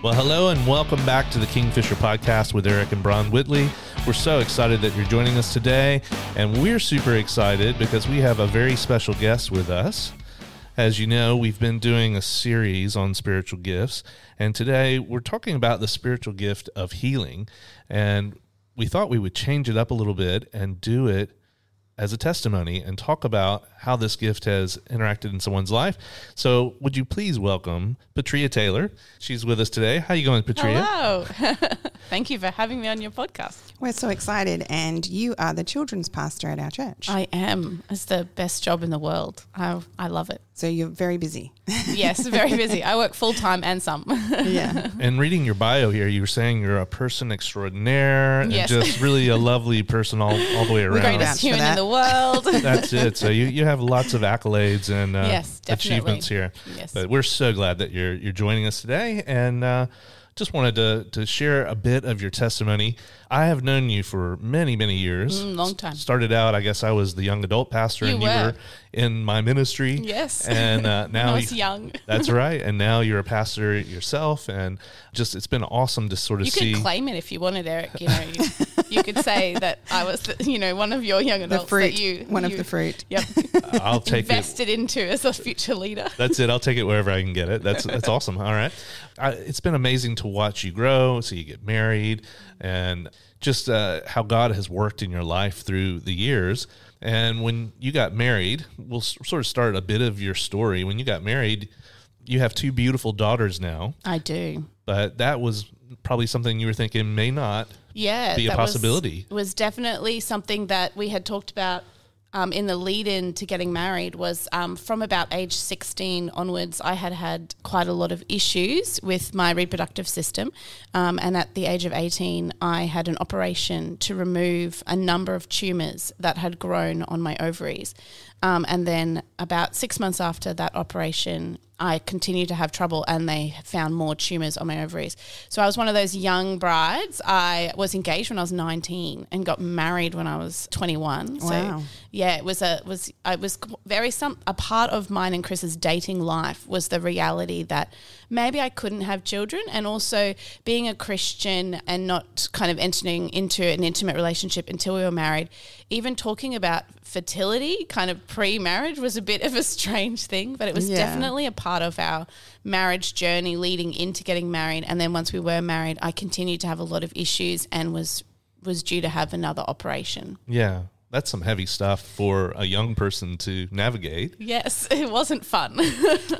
Well, hello and welcome back to the Kingfisher Podcast with Eric and Bron Whitley. We're so excited that you're joining us today, and we're super excited because we have a very special guest with us. As you know, we've been doing a series on spiritual gifts, and today we're talking about the spiritual gift of healing, and we thought we would change it up a little bit and do it as a testimony and talk about how this gift has interacted in someone's life. So would you please welcome Petrea Taylor? She's with us today. How are you going, Petrea? Hello. Thank you for having me on your podcast. We're so excited, and you are the children's pastor at our church. I am. It's the best job in the world. I love it. So you're very busy. Yes, very busy. I work full-time and some. Yeah. And reading your bio here, you were saying you're a person extraordinaire and Yes. just really a lovely person all the way The around. greatest human in the world. That's it. So you have lots of accolades and Yes, definitely. achievements here. Yes. But we're so glad that you're joining us today, and just wanted to share a bit of your testimony. I have known you for many, many years. Long time. Started out, I guess I was the young adult pastor, and you were in my ministry. Yes. And now I was young. That's right. And now you're a pastor yourself, and just it's been awesome to sort of You see. could claim it if you wanted, Eric. You know, you could say that I was, one of your young adults. The fruit. That One of the fruit. Yep. I'll take invested into as a future leader. That's it. I'll take it wherever I can get it. That's awesome. All right. It's been amazing to watch you grow. So you get married, and just how God has worked in your life through the years. And when you got married, we'll sort of start a bit of your story. When you got married, you have two beautiful daughters now. I do. But that was probably something you were thinking may not be a possibility. Was definitely something that we had talked about in the lead-in to getting married. Was from about age 16 onwards, I had quite a lot of issues with my reproductive system. And at the age of 18, I had an operation to remove a number of tumours that had grown on my ovaries. And then about 6 months after that operation, I continued to have trouble, and they found more tumours on my ovaries. So I was one of those young brides. I was engaged when I was 19 and got married when I was 21. Wow. So yeah, it was a part of mine and Chris's dating life was the reality that maybe I couldn't have children, and also being a Christian and not kind of entering into an intimate relationship until we were married. Even talking about fertility kind of pre-marriage was a bit of a strange thing, but it was definitely a part of our marriage journey leading into getting married. And then once we were married, I continued to have a lot of issues and was due to have another operation. Yeah. That's some heavy stuff for a young person to navigate. Yes, it wasn't fun.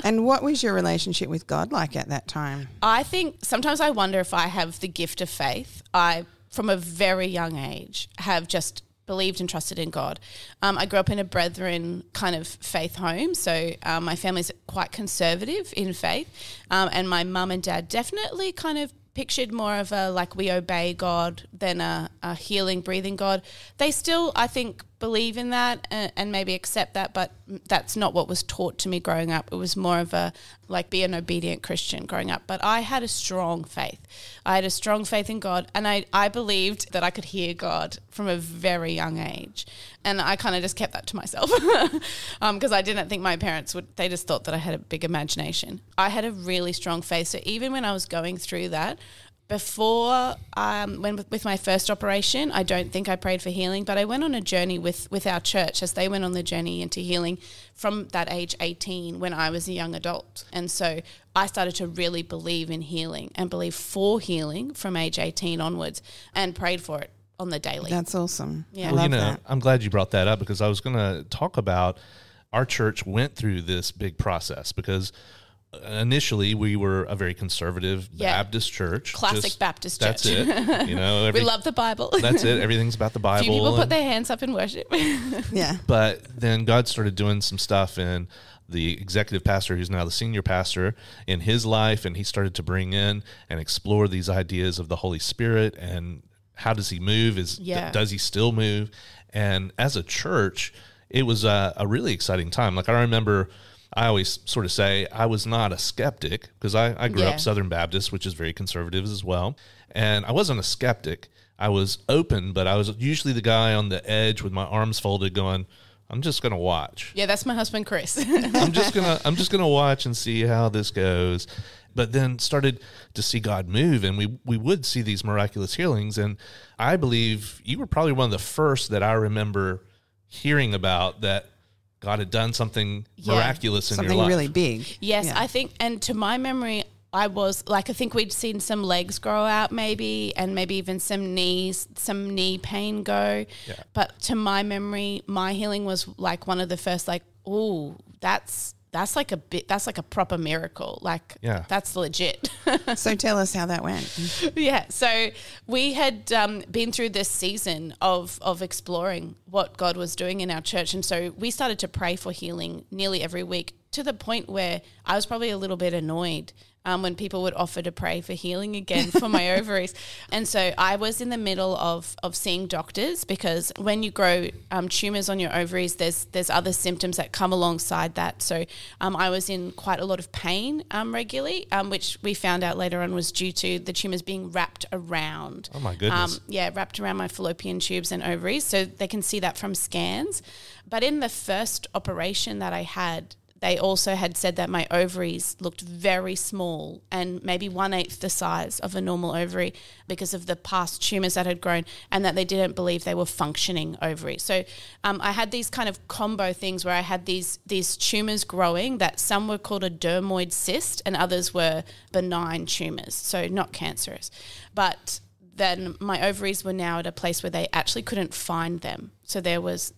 And what was your relationship with God like at that time? I think sometimes I wonder if I have the gift of faith. I, from a very young age, have just believed and trusted in God. I grew up in a Brethren kind of faith home, so my family's quite conservative in faith, and my mum and dad definitely kind of pictured more of a like we obey God than a healing, breathing God. They still, I think, believe in that and maybe accept that, but that's not what was taught to me growing up. It was more of a like be an obedient Christian growing up. But I had a strong faith. I had a strong faith in God, and I believed that I could hear God from a very young age. And I kind of just kept that to myself because I didn't think my parents would. They just thought that I had a big imagination. I had a really strong faith. So even when I was going through that, before with my first operation, I don't think I prayed for healing, but I went on a journey with our church as they went on the journey into healing from that age 18 when I was a young adult. And so I started to really believe in healing and believe for healing from age 18 onwards and prayed for it on the daily. That's awesome. Yeah. I love that. I'm glad you brought that up because I was going to talk about our church went through this big process because initially we were a very conservative Baptist church. Classic Baptist church. That's it. You know, we love the Bible. That's it. Everything's about the Bible. Few people put their hands up in worship. Yeah. But then God started doing some stuff in the executive pastor, who's now the senior pastor, in his life, and he started to bring in and explore these ideas of the Holy Spirit and how does he move? Does he still move? And as a church, it was a really exciting time. Like I remember, I always sort of say I was not a skeptic because I grew up Southern Baptist, which is very conservative as well. And I wasn't a skeptic. I was open, but I was usually the guy on the edge with my arms folded going, I'm just going to watch. Yeah, that's my husband, Chris. I'm just going to watch and see how this goes. but then started to see God move, and we would see these miraculous healings. And I believe you were probably one of the first that I remember hearing about that God had done something miraculous in your life. Something really big. Yes, Yeah. I think, and to my memory, I think we'd seen some legs grow out maybe, and maybe even some knee pain go. Yeah. But to my memory, my healing was like one of the first, like, ooh, that's like a proper miracle. Like, that's legit. So tell us how that went. Yeah. So we had been through this season of exploring what God was doing in our church. And so we started to pray for healing nearly every week, to the point where I was probably a little bit annoyed when people would offer to pray for healing again for my ovaries. And so I was in the middle of seeing doctors, because when you grow tumours on your ovaries, there's other symptoms that come alongside that. So I was in quite a lot of pain regularly, which we found out later on was due to the tumours being wrapped around. Oh my goodness. Wrapped around my fallopian tubes and ovaries. So they can see that from scans. But in the first operation that I had, they also had said that my ovaries looked very small and maybe 1/8 the size of a normal ovary because of the past tumours that had grown, and that they didn't believe they were functioning ovaries. So I had these kind of combo things where I had these tumours growing, that some were called a dermoid cyst and others were benign tumours, so not cancerous. But then my ovaries were now at a place where they actually couldn't find them. So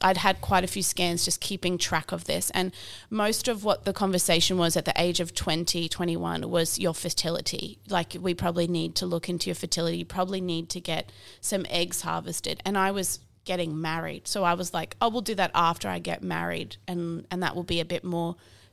I'd had quite a few scans just keeping track of this. And most of what the conversation was at the age of 20, 21 was your fertility. Like, we probably need to look into your fertility. You probably need to get some eggs harvested. And I was getting married. So I was like, oh, we'll do that after I get married. And that will be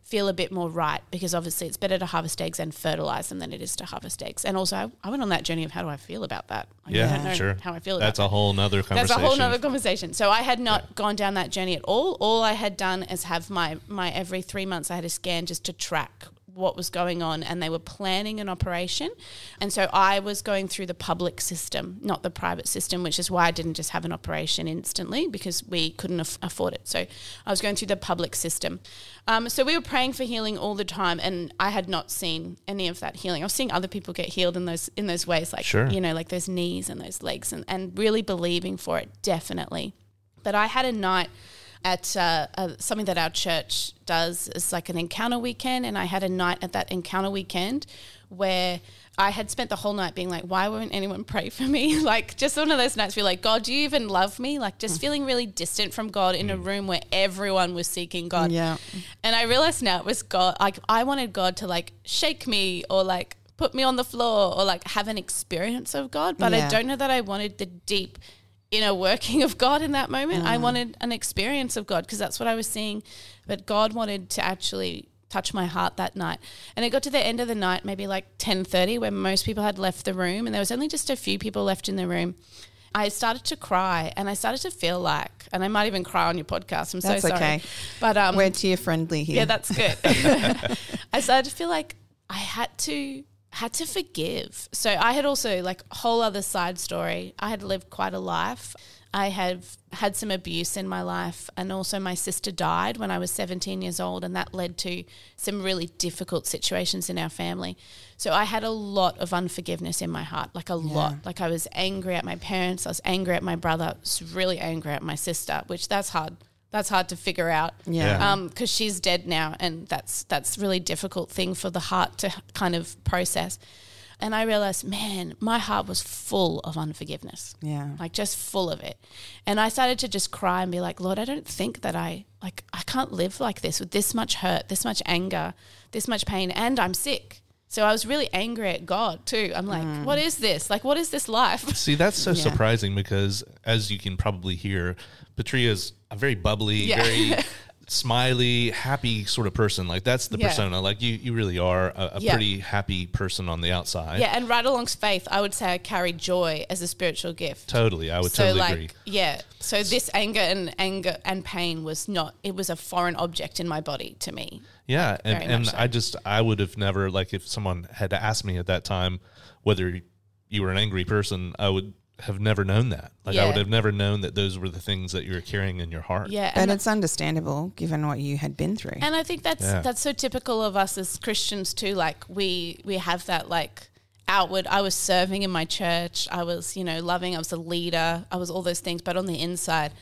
feel a bit more right, because obviously it's better to harvest eggs and fertilize them than it is to harvest eggs. And also I went on that journey of how do I feel about that? I don't know how I feel about that. That's a whole nother conversation. That's a whole nother conversation. So I had not gone down that journey at all. All I had done is have my every 3 months I had a scan just to track what was going on, and they were planning an operation. And so I was going through the public system, not the private system, which is why I didn't just have an operation instantly, because we couldn't afford it. So I was going through the public system. So we were praying for healing all the time, and I had not seen any of that healing. I was seeing other people get healed in those ways, like, like those knees and those legs, and really believing for it, definitely. But I had a night at something that our church does. It's like an encounter weekend, and I had a night at that encounter weekend where I had spent the whole night being like, why won't anyone pray for me? Like, just one of those nights where you're like, God, do you even love me? Like, just feeling really distant from God in a room where everyone was seeking God. Yeah. And I realized now it was God. Like, I wanted God to like shake me or like put me on the floor or like have an experience of God. But I don't know that I wanted the deep inner working of God in that moment. I wanted an experience of God, because that's what I was seeing. But God wanted to actually touch my heart that night. And it got to the end of the night, maybe like 10:30, when most people had left the room and there was only just a few people left in the room. I started to cry, and I started to feel like, and I might even cry on your podcast, I'm so sorry. That's okay. But we're tear friendly here. Yeah, that's good. I started to feel like I had to forgive. So I had also, like, a whole other side story. I had lived quite a life. I have had some abuse in my life, and also my sister died when I was 17 years old, and that led to some really difficult situations in our family. So I had a lot of unforgiveness in my heart, like a lot. Like, I was angry at my parents, I was angry at my brother, I was really angry at my sister, which that's hard. That's hard to figure out, because she's dead now, and that's really difficult thing for the heart to kind of process. And I realized, man, my heart was full of unforgiveness, like just full of it. And I started to just cry and be like, Lord, I don't think that I can't live like this with this much hurt, this much anger, this much pain, and I'm sick. So I was really angry at God too. I'm like, what is this? Like, what is this life? See, that's so surprising, because as you can probably hear, Petrea is a very bubbly, very smiley, happy sort of person. Like, that's the persona. Like, you really are a pretty happy person on the outside. Yeah, and right alongst faith, I would say I carry joy as a spiritual gift. Totally, I would totally agree. Yeah, so this anger and pain was not, it was a foreign object in my body to me. Yeah, like, and so. I would have never, like, if someone had asked me at that time whether you were an angry person, I would have never known that. Like Yeah. I would have never known that those were the things that you were carrying in your heart. Yeah. But it's understandable given what you had been through. And I think that's so typical of us as Christians too. Like we have that like outward, I was serving in my church, I was, loving, I was a leader, I was all those things. But on the inside,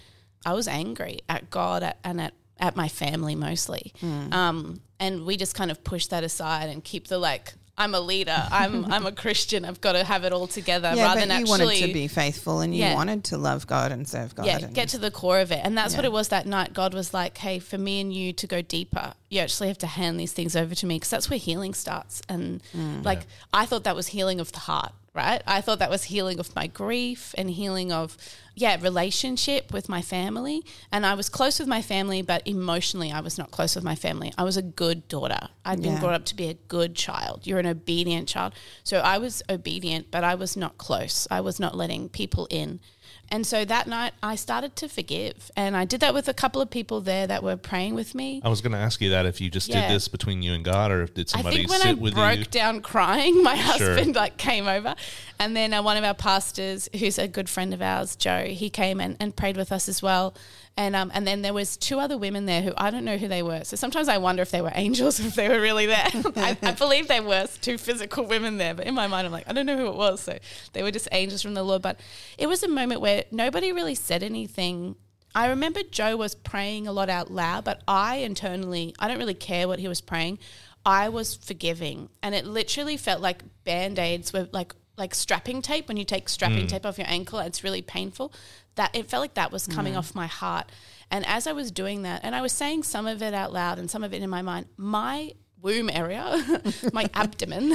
I was angry at God and at my family mostly. And we just kind of push that aside and keep the like, I'm a leader, I'm a Christian, I've got to have it all together. Yeah, rather but than you actually wanted to be faithful and you wanted to love God and serve God. Yeah, and get to the core of it. And that's what it was that night. God was like, hey, for me and you to go deeper, you actually have to hand these things over to me, because that's where healing starts. And I thought that was healing of the heart, right? I thought that was healing of my grief and healing of, relationship with my family. And I was close with my family, but emotionally I was not close with my family. I was a good daughter. I'd been brought up to be a good child. You're an obedient child. So I was obedient, but I was not close. I was not letting people in. And so that night I started to forgive. And I did that with a couple of people there that were praying with me. I was going to ask you that if you just did this between you and God, or if did somebody sit with you? I think when I broke down crying, my husband came over. And then one of our pastors, who's a good friend of ours, Joe, he came and prayed with us as well. And then there was 2 other women there who I don't know who they were. So sometimes I wonder if they were angels, if they were really there. I believe they were 2 physical women there, but in my mind I'm like, I don't know who it was. So they were just angels from the Lord. But it was a moment where nobody really said anything. I remember Joe was praying a lot out loud, but I internally, I don't really care what he was praying. I was forgiving. And it literally felt like Band-Aids were like strapping tape. When you take strapping tape off your ankle, it's really painful. That it felt like that was coming off my heart. And as I was doing that, and I was saying some of it out loud and some of it in my mind, my womb area, my abdomen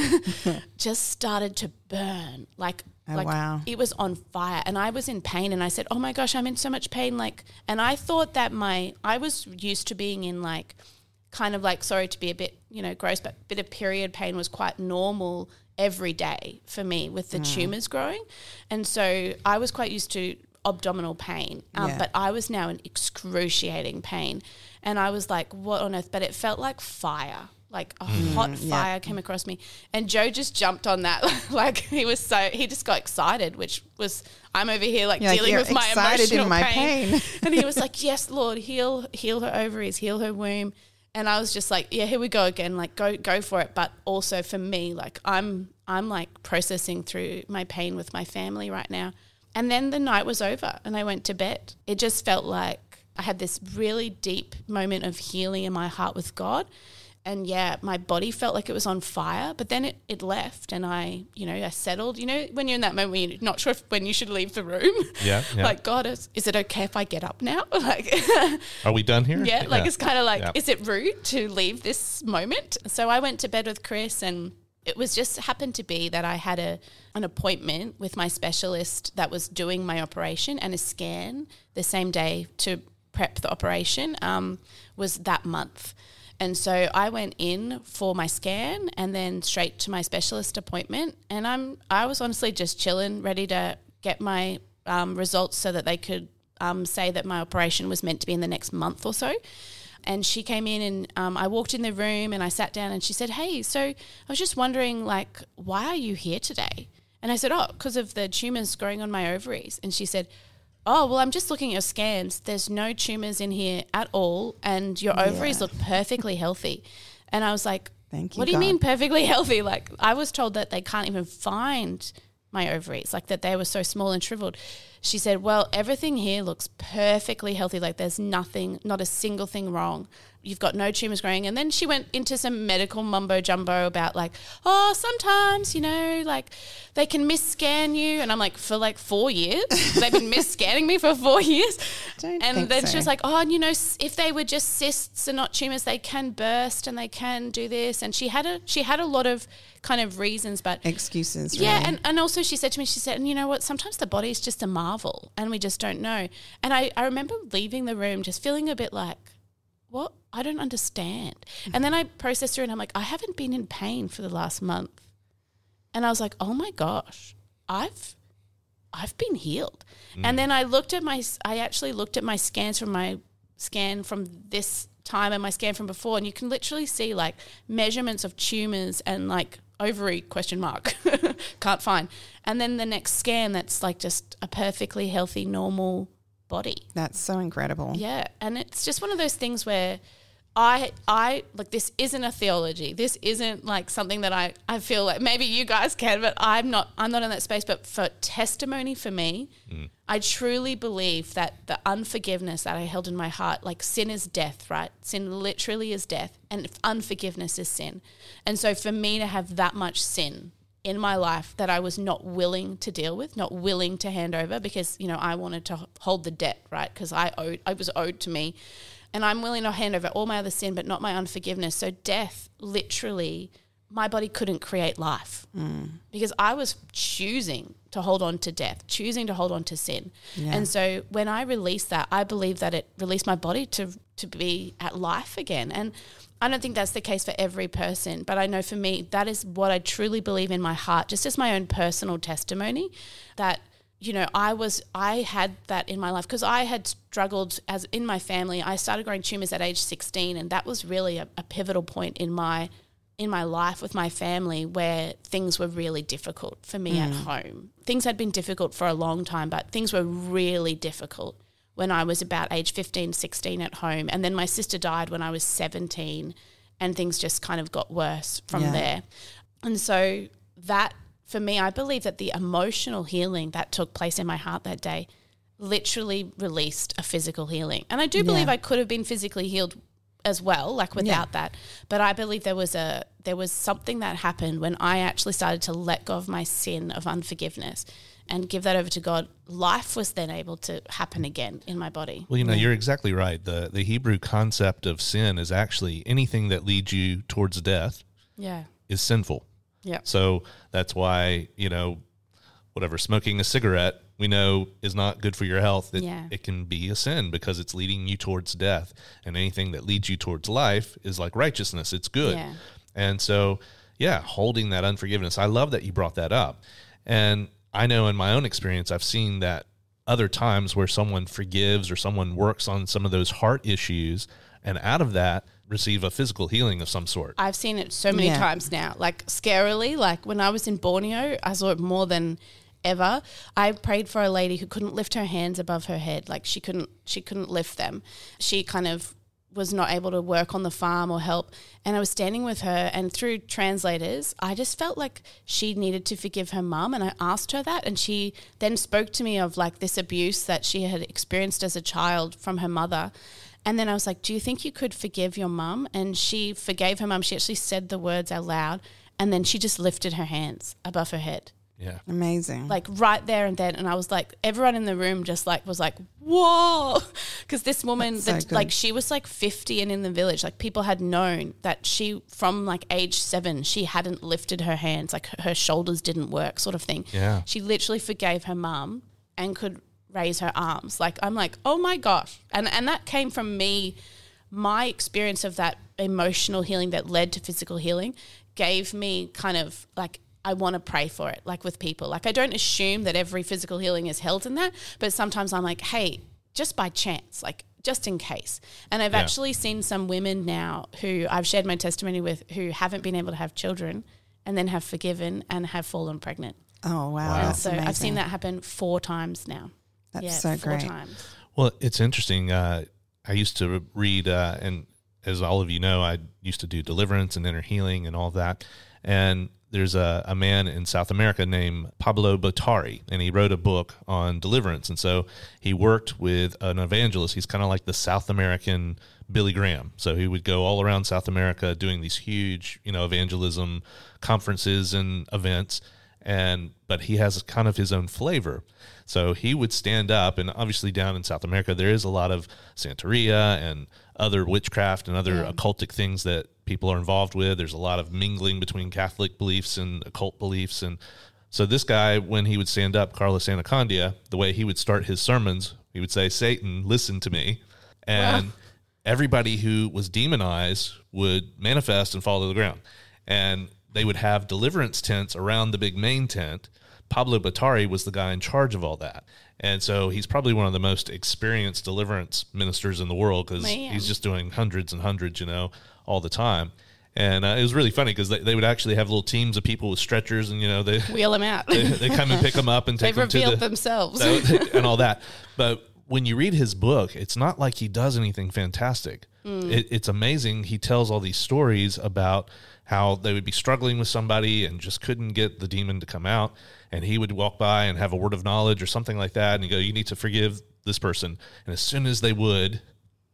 just started to burn. Wow. It was on fire, and I was in pain, and I said, oh my gosh, I'm in so much pain. And I thought that I was used to being in sorry to be a bit, gross, but a bit of period pain was quite normal every day for me with the tumors growing. And so I was quite used to abdominal pain, but I was now in excruciating pain. And I was like, what on earth? But it felt like fire, like a hot fire came across me. And Joe just jumped on that. He just got excited, which was, I'm over here dealing with my emotional pain. And he was like, yes, Lord, heal her ovaries, heal her womb. And I was just like, yeah, here we go again, go for it. But also for me, I'm processing through my pain with my family right now. And then the night was over and I went to bed. It just felt like I had this really deep moment of healing in my heart with God. And my body felt like it was on fire, but then it left and I settled. When you're in that moment when you're not sure when you should leave the room. Yeah. Like, God, is it okay if I get up now? Are we done here? Yeah, it's kind of is it rude to leave this moment? So I went to bed with Chris, and it was just happened to be that I had an appointment with my specialist that was doing my operation, and a scan the same day to prep the operation was that month. And so I went in for my scan and then straight to my specialist appointment. And I was honestly just chilling, ready to get my results so that they could say that my operation was meant to be in the next month or so. And she came in and I walked in the room and I sat down and she said, hey, so I was just wondering, why are you here today? And I said, because of the tumours growing on my ovaries. And she said, oh, well, I'm just looking at your scans. There's no tumours in here at all, and your ovaries look perfectly healthy. And I was like, thank you, what do you mean perfectly healthy? I was told that they can't even find my ovaries, that they were so small and shriveled. She said, well, everything here looks perfectly healthy. There's nothing, not a single thing wrong. You've got no tumours growing. And then she went into some medical mumbo jumbo about sometimes, they can miss-scan you. And I'm like, for 4 years? They've been miss-scanning me for 4 years? And then she was like, if they were just cysts and not tumours, they can burst and they can do this. And she had a lot of kind of reasons, but excuses. Yeah. Really. And also she said to me, and you know what, sometimes the body is just a marvel and we just don't know. And I remember leaving the room just feeling a bit like, what? I don't understand. And then I processed through and I'm like, I haven't been in pain for the last month. And I was like, oh my gosh, I've been healed. And then I actually looked at my scans from my scan from this time and my scan from before, and you can literally see measurements of tumors and ovary ? Can't find. And then the next scan, that's like just a perfectly healthy, normal body. That's so incredible. Yeah. And it's just one of those things where I like, this isn't a theology. This isn't like something that I feel like maybe you guys can, but I'm not in that space. But for testimony for me, I truly believe that the unforgiveness that I held in my heart, like sin is death, right? Sin literally is death, and unforgiveness is sin. And so for me to have that much sin in my life that I was not willing to deal with, not willing to hand over, because, you know, I wanted to hold the debt, right? Because I was owed to me. And I'm willing to hand over all my other sin, but not my unforgiveness. So death, literally, my body couldn't create life because I was choosing to hold on to death, choosing to hold on to sin. Yeah. And so when I released that, I believe that it released my body to be at life again. And I don't think that's the case for every person, but I know for me, that is what I truly believe in my heart, just as my own personal testimony, that, you know, I had that in my life because I had struggled as in my family. I started growing tumors at age 16, and that was really a pivotal point in my life with my family where things were really difficult for me at home. Things had been difficult for a long time, but things were really difficult when I was about age 15, 16 at home. And then my sister died when I was 17, and things just kind of got worse from there. And so that, for me, I believe that the emotional healing that took place in my heart that day literally released a physical healing. And I do believe I could have been physically healed as well, like without that. But I believe there was something that happened when I actually started to let go of my sin of unforgiveness and give that over to God. Life was then able to happen again in my body. Well, you know, you're exactly right. The Hebrew concept of sin is actually anything that leads you towards death is sinful. Yeah. So that's why, you know, whatever, smoking a cigarette, we know is not good for your health. It can be a sin because it's leading you towards death. And anything that leads you towards life is like righteousness. It's good. Yeah. And so, holding that unforgiveness. I love that you brought that up. And I know in my own experience, I've seen that other times where someone forgives or someone works on some of those heart issues, and out of that, receive a physical healing of some sort. I've seen it so many times now, like scarily, like when I was in Borneo, I saw it more than ever. I prayed for a lady who couldn't lift her hands above her head. Like she couldn't lift them. She kind of was not able to work on the farm or help. And I was standing with her, and through translators, I just felt like she needed to forgive her mum. And I asked her that, and she then spoke to me of like this abuse that she had experienced as a child from her mother. And then I was like, do you think you could forgive your mum? And she forgave her mum. She actually said the words out loud, and then she just lifted her hands above her head. Yeah. Amazing. Like right there and then. And I was like, everyone in the room just like was like, whoa. Because this woman, like she was like 50 and in the village, like people had known that she, from like age 7, she hadn't lifted her hands, like her shoulders didn't work sort of thing. Yeah. She literally forgave her mum and could raise her arms. Like, I'm like, oh my gosh. And that came from me. My experience of that emotional healing that led to physical healing gave me kind of like, I want to pray for it, like with people. Like I don't assume that every physical healing is held in that, but sometimes I'm like, hey, just by chance, like just in case. And I've actually seen some women now who I've shared my testimony with who haven't been able to have children and then have forgiven and have fallen pregnant. Oh, wow. That's so amazing. I've seen that happen 4 times now. That's so great. 4 times. Well, it's interesting. I used to read, and as all of you know, I used to do deliverance and inner healing and all that. And there's a man in South America named Pablo Botari, and he wrote a book on deliverance. And so he worked with an evangelist. He's kind of like the South American Billy Graham. So he would go all around South America doing these huge, evangelism conferences and events. But he has kind of his own flavor. So he would stand up, and obviously down in South America, there is a lot of Santeria and other witchcraft and other occultic things that people are involved with. There's a lot of mingling between Catholic beliefs and occult beliefs. And so this guy, when he would stand up, Carlos Anacondia, the way he would start his sermons, he would say, Satan, listen to me. And everybody who was demonized would manifest and fall to the ground. And they would have deliverance tents around the big main tent. Pablo Botari was the guy in charge of all that. And so he's probably one of the most experienced deliverance ministers in the world because he's just doing hundreds and hundreds, all the time. And it was really funny because they would actually have little teams of people with stretchers, and they wheel them out. they come and pick them up and take them to revealed themselves and all that. But when you read his book, it's not like he does anything fantastic. It's amazing. He tells all these stories about how they would be struggling with somebody and just couldn't get the demon to come out, and he would walk by and have a word of knowledge or something like that, and he'd go, you need to forgive this person. And as soon as they would,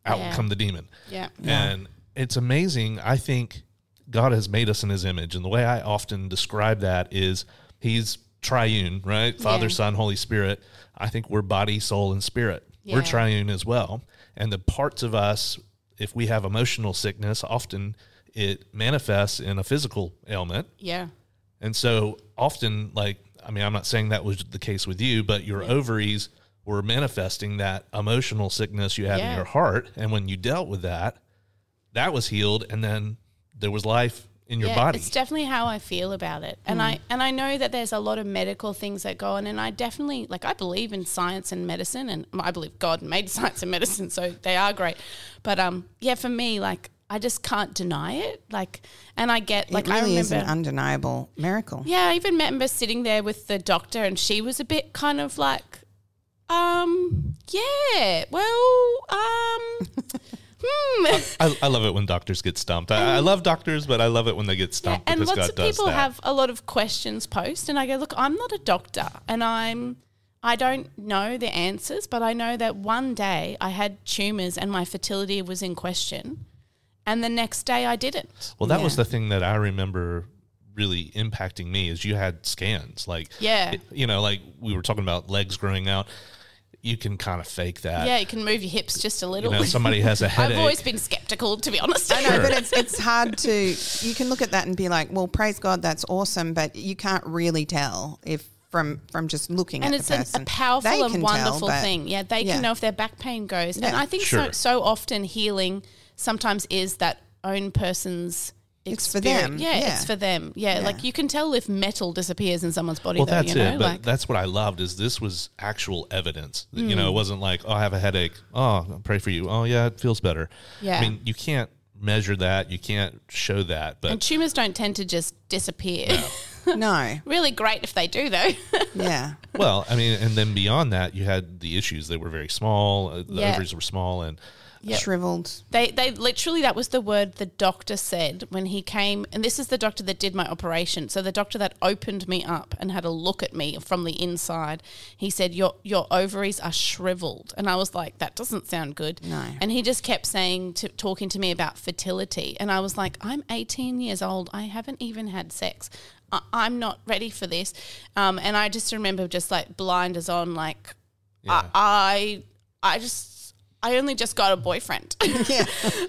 out would come the demon. Yeah. And it's amazing. I think God has made us in his image, and the way I often describe that is he's triune, right? Father, Son, Holy Spirit. I think we're body, soul, and spirit. Yeah. We're triune as well. And the parts of us, if we have emotional sickness, often it manifests in a physical ailment. Yeah. And so often, I'm not saying that was the case with you, but your ovaries were manifesting that emotional sickness you had in your heart. And when you dealt with that, that was healed, and then there was life in your body. It's definitely how I feel about it. And I know that there's a lot of medical things that go on, and I definitely, I believe in science and medicine, and I believe God made science and medicine, so they are great. But for me, I just can't deny it. And I get, it really I remember, is an undeniable miracle. Yeah, I even remember sitting there with the doctor, and she was a bit kind of I love it when doctors get stumped. I love doctors, but I love it when they get stumped because God does that. And lots of people have a lot of questions post, and I go, look, I'm not a doctor, and I don't know the answers, but I know that one day I had tumours and my fertility was in question, and the next day I didn't. Well, that was the thing that I remember really impacting me is you had scans. We were talking about legs growing out. You can kind of fake that. Yeah, you can move your hips just a little. Somebody has a headache. I've always been skeptical, to be honest. I know, but it's hard to, you can look at that and be like, well, praise God, that's awesome, but you can't really tell if from just looking at the person. And it's a powerful and wonderful thing. Yeah, they can know if their back pain goes. Yeah. And I think so often healing sometimes is that own person's It's for them. Yeah, it's for them. Yeah, you can tell if metal disappears in someone's body. Well, that's it. But that's what I loved is this was actual evidence. It wasn't like, oh, I have a headache. Oh, I'll pray for you. Oh, yeah, it feels better. Yeah. I mean, you can't measure that. You can't show that. But and tumors don't tend to just disappear. No. Really great if they do, though. Yeah. Well, I mean, and then beyond that, you had the issues. They were very small. The ovaries were small and shriveled. They literally, that was the word the doctor said when he came, and this is the doctor that did my operation. So the doctor that opened me up and had a look at me from the inside, he said, your ovaries are shriveled. And I was like, that doesn't sound good. No. And he just kept talking to me about fertility. And I was like, I'm 18 years old. I haven't even had sex. I'm not ready for this. And I just remember just blinders on, I only just got a boyfriend. Yeah.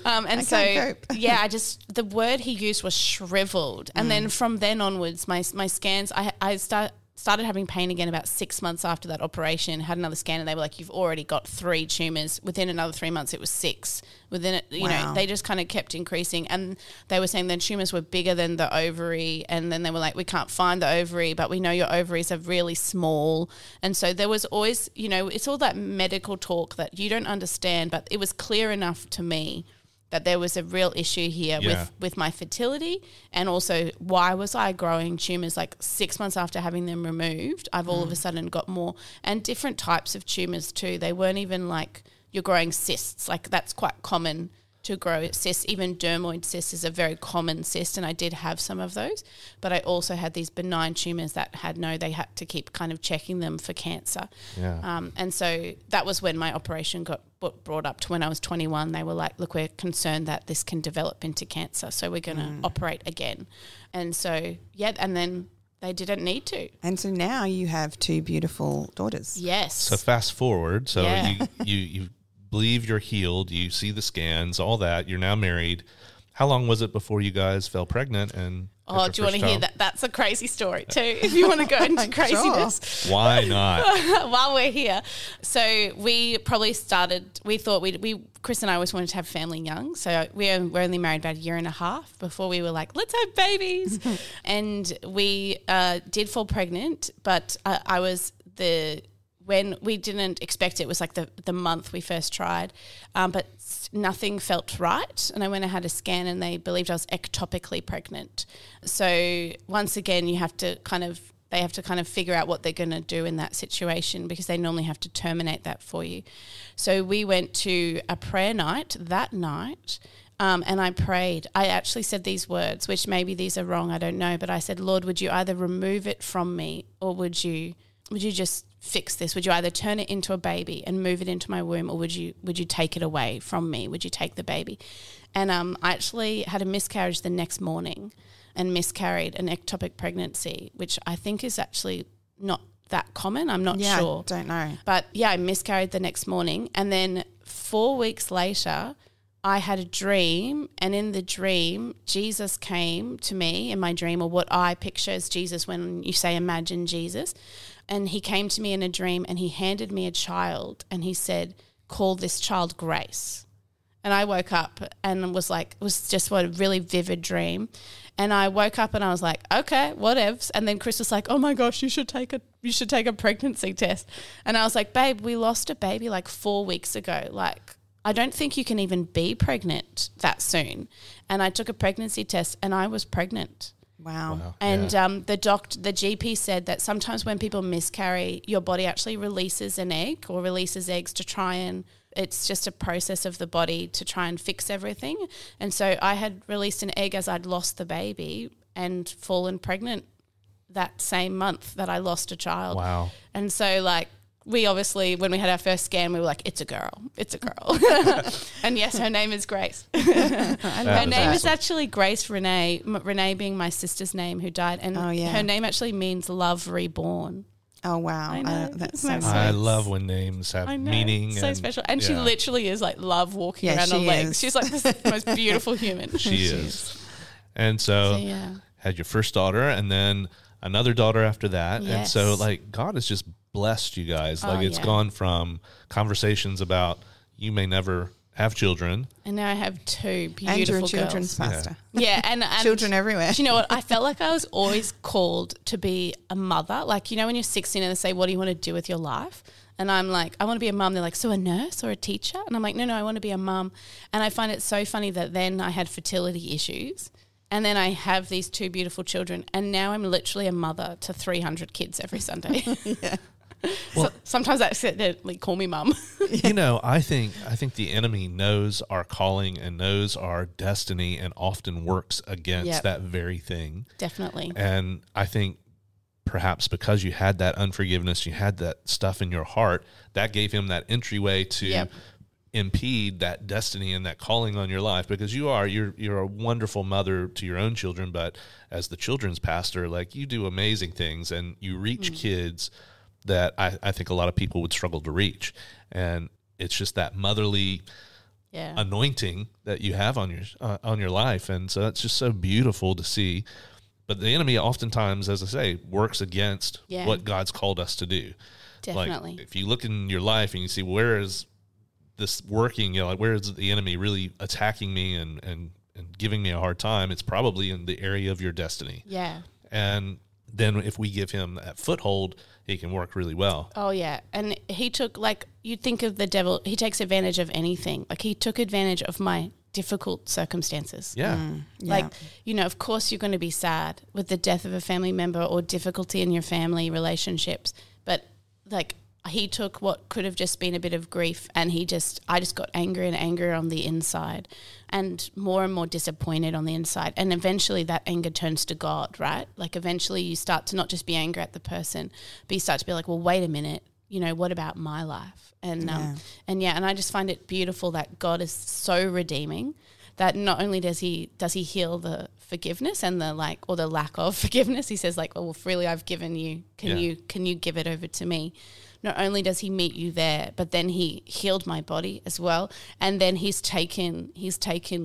And the word he used was shriveled. And then from then onwards, my scans, I started having pain again about 6 months after that operation, had another scan, and they were like, you've already got 3 tumours. Within another 3 months, it was 6. Within it, they just kind of kept increasing. And they were saying the tumours were bigger than the ovary. And then they were like, we can't find the ovary, but we know your ovaries are really small. And so there was always, it's all that medical talk that you don't understand, but it was clear enough to me that there was a real issue here with my fertility, and also why was I growing tumours 6 months after having them removed. I've all of a sudden got more, and different types of tumours too. They weren't even you're growing cysts. That's quite common to grow cysts. Even dermoid cysts is a very common cyst, and I did have some of those. But I also had these benign tumours that they had to keep kind of checking them for cancer. Yeah. And so that was when my operation got brought up to when I was 21. They were like, look, we're concerned that this can develop into cancer, so we're going to operate again. And so, and then they didn't need to. And so now you have 2 beautiful daughters. Yes. So fast forward. So you believe you're healed. You see the scans, all that. You're now married. How long was it before you guys fell pregnant? And do you want to hear that? That's a crazy story too, if you want to go into craziness. Sure. Why not? While we're here. So we probably started, we thought Chris and I always wanted to have family young. So we're only married about 1.5 years before we were like, let's have babies. And we did fall pregnant, but when we didn't expect it. It was like the month we first tried, but nothing felt right. And I went and had a scan and they believed I was ectopically pregnant. So once again, they have to kind of figure out what they're going to do in that situation, because they normally have to terminate that for you. So we went to a prayer night that night, and I prayed. I actually said these words, which maybe these are wrong, I don't know, but I said, Lord, would you either remove it from me, or would you just fix this? Would you either turn it into a baby and move it into my womb, or would you take it away from me? Would you take the baby? And I actually had a miscarriage the next morning and miscarried an ectopic pregnancy, which I think is actually not that common. I'm not sure. I don't know. But yeah, I miscarried the next morning. And then 4 weeks later, I had a dream, and in the dream, Jesus came to me in my dream, or what I picture as Jesus when you say imagine Jesus. And he came to me in a dream and he handed me a child and he said, call this child Grace. And I woke up and was like, it was just a really vivid dream. And I woke up and I was like, okay, whatevs. And then Chris was like, oh my gosh, you should take a pregnancy test. And I was like, babe, we lost a baby like 4 weeks ago. Like, I don't think you can even be pregnant that soon. And I took a pregnancy test and I was pregnant. Wow. And the GP said that sometimes when people miscarry, your body actually releases an egg or releases eggs to try and, it's just a process of the body to try and fix everything. And so I had released an egg as I'd lost the baby and fallen pregnant that same month that I lost a child. Wow. And so like, we obviously, when we had our first scan, we were like, it's a girl. And yes, her name is Grace. Her name is actually Grace Renee, Renee being my sister's name who died. And her name actually means love reborn. Oh, wow. I know. That's so nice. I love when names have meaning. So special. And she literally is like love walking around on legs. She's like the most beautiful human. She is. And so had your first daughter and then another daughter after that. Yes. And so like God has just blessed you guys. Like it's gone from conversations about you may never have children. And now I have two beautiful and you're a girls. children's pastor. Yeah, and children everywhere. Do you know what? I felt like I was always called to be a mother. Like, you know, when you're 16 and they say, what do you want to do with your life? And I'm like, I want to be a mum. They're like, so a nurse or a teacher? And I'm like, no, I want to be a mum. And I find it so funny that then I had fertility issues. And then I have these two beautiful children. And now I'm literally a mother to 300 kids every Sunday. Yeah. Well, so sometimes I accidentally call me mum. You know, I think the enemy knows our calling and knows our destiny and often works against that very thing. Definitely. And I think perhaps because you had that unforgiveness, you had that stuff in your heart, that gave him that entryway to impede that destiny and that calling on your life, because you're a wonderful mother to your own children, but as the children's pastor, like you do amazing things and you reach kids that I think a lot of people would struggle to reach. And it's just that motherly anointing that you have on your life. And so it's just so beautiful to see. But the enemy oftentimes, as I say, works against what God's called us to do. Definitely. Like if you look in your life and you see, where is this working, you know, like where is the enemy really attacking me and giving me a hard time? It's probably in the area of your destiny. Yeah. And then if we give him that foothold, he can work really well. Oh, yeah. And he took, like, you think of the devil, he takes advantage of anything. Like, he took advantage of my difficult circumstances. Yeah. Like, you know, of course you're going to be sad with the death of a family member or difficulty in your family relationships. But, like, he took what could have just been a bit of grief and I just got angry and angrier on the inside and more disappointed on the inside. And eventually that anger turns to God, right? Like eventually you start to not just be angry at the person, but you start to be like, well, wait a minute, you know, what about my life? And and I just find it beautiful that God is so redeeming that not only does he heal the forgiveness and the lack of forgiveness, he says like, oh, well, freely I've given you, can you give it over to me? Not only does he meet you there, but then he healed my body as well. And then he's taken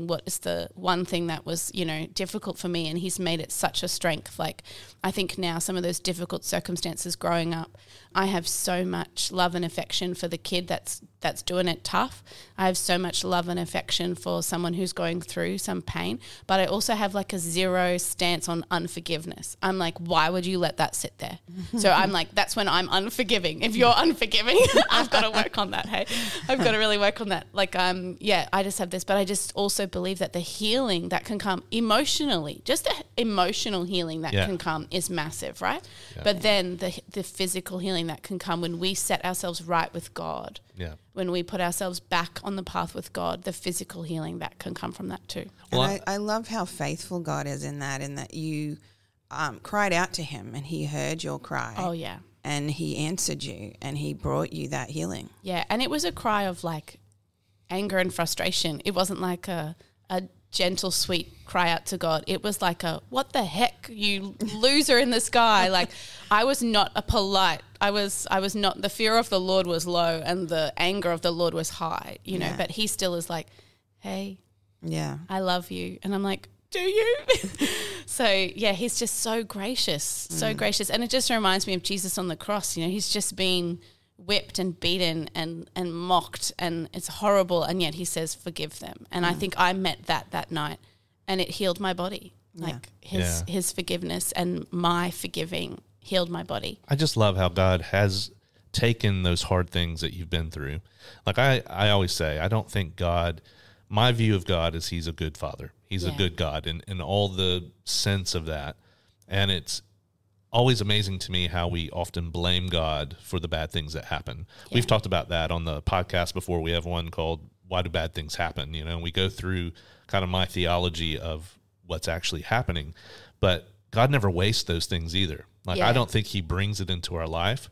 what is the one thing that was, you know, difficult for me, and he's made it such a strength. Like I think now some of those difficult circumstances growing up, I have so much love and affection for the kid that's doing it tough. I have so much love and affection for someone who's going through some pain, but I also have like a zero stance on unforgiveness. I'm like, why would you let that sit there? So I'm like, that's when I'm unforgiving. If you're unforgiving, I've got to work on that. Hey, I've got to really work on that. Like, yeah, I just have this, but I just also believe that the healing that can come emotionally, just the emotional healing that can come is massive, right? Yeah. But then the physical healing that can come when we set ourselves right with God. Yeah. When we put ourselves back on the path with God, the physical healing that can come from that too. Well, and I love how faithful God is in that you cried out to him and he heard your cry. Oh, yeah. And he answered you and he brought you that healing. Yeah, and it was a cry of like anger and frustration. It wasn't like a gentle, sweet cry out to God. It was like a, what the heck, you loser in the sky. Like, I was not a polite, I was not, the fear of the Lord was low and the anger of the Lord was high, you know, but he still is like, hey, I love you. And I'm like, do you? So yeah, he's just so gracious. And it just reminds me of Jesus on the cross. You know, he's just been whipped and beaten and mocked, and it's horrible, and yet he says forgive them. And I think I met that night, and it healed my body. Like his forgiveness and my forgiving healed my body. I just love how God has taken those hard things that you've been through. Like I always say, I don't think God, my view of God is he's a good father. He's a good God in all the sense of that. And it's always amazing to me how we often blame God for the bad things that happen. Yeah. We've talked about that on the podcast before. We have one called Why Do Bad Things Happen? You know, and we go through kind of my theology of what's actually happening. But God never wastes those things either. Like, I don't think he brings it into our life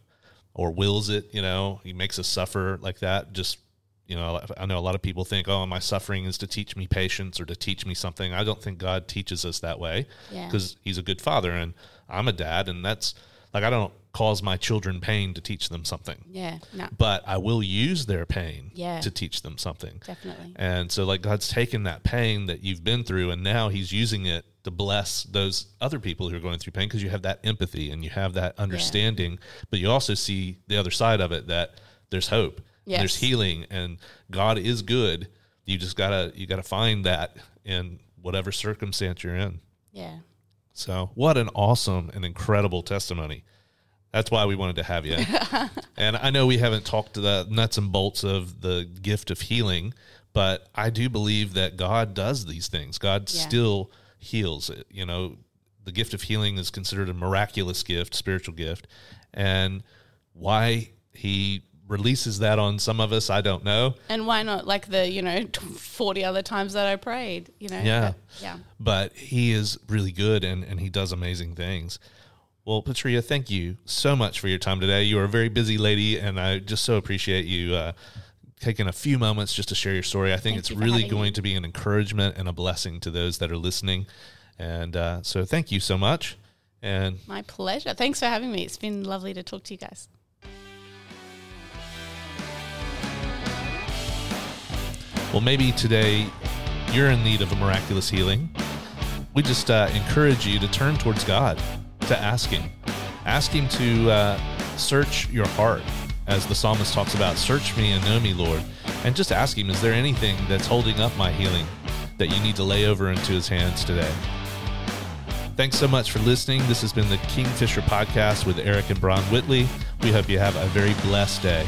or wills it, you know. He makes us suffer like that. Just, you know, I know a lot of people think, oh, my suffering is to teach me patience or to teach me something. I don't think God teaches us that way because he's a good father, and I'm a dad, and that's like, I don't cause my children pain to teach them something. Yeah, no. But I will use their pain to teach them something. Definitely. And so like God's taken that pain that you've been through, and now he's using it to bless those other people who are going through pain, because you have that empathy and you have that understanding, but you also see the other side of it, that there's hope. Yes. There's healing, and God is good. You just gotta find that in whatever circumstance you're in. Yeah. So what an awesome and incredible testimony. That's why we wanted to have you. And I know we haven't talked to the nuts and bolts of the gift of healing, but I do believe that God does these things. God still heals it. You know, the gift of healing is considered a miraculous gift, spiritual gift. And why he releases that on some of us, I don't know. And why not, like, the 40 other times that I prayed, But he is really good, and he does amazing things. Well, Petrea, thank you so much for your time today. You are a very busy lady, and I just so appreciate you taking a few moments just to share your story. I think it's really going to be an encouragement and a blessing to those that are listening. And so thank you so much. And my pleasure. Thanks for having me. It's been lovely to talk to you guys. Well, maybe today you're in need of a miraculous healing. We just encourage you to turn towards God, to ask him. Ask him to search your heart, as the psalmist talks about. Search me and know me, Lord. And just ask him, is there anything that's holding up my healing that you need to lay over into his hands today? Thanks so much for listening. This has been the Kingfisher Podcast with Eric and Bron Whitley. We hope you have a very blessed day.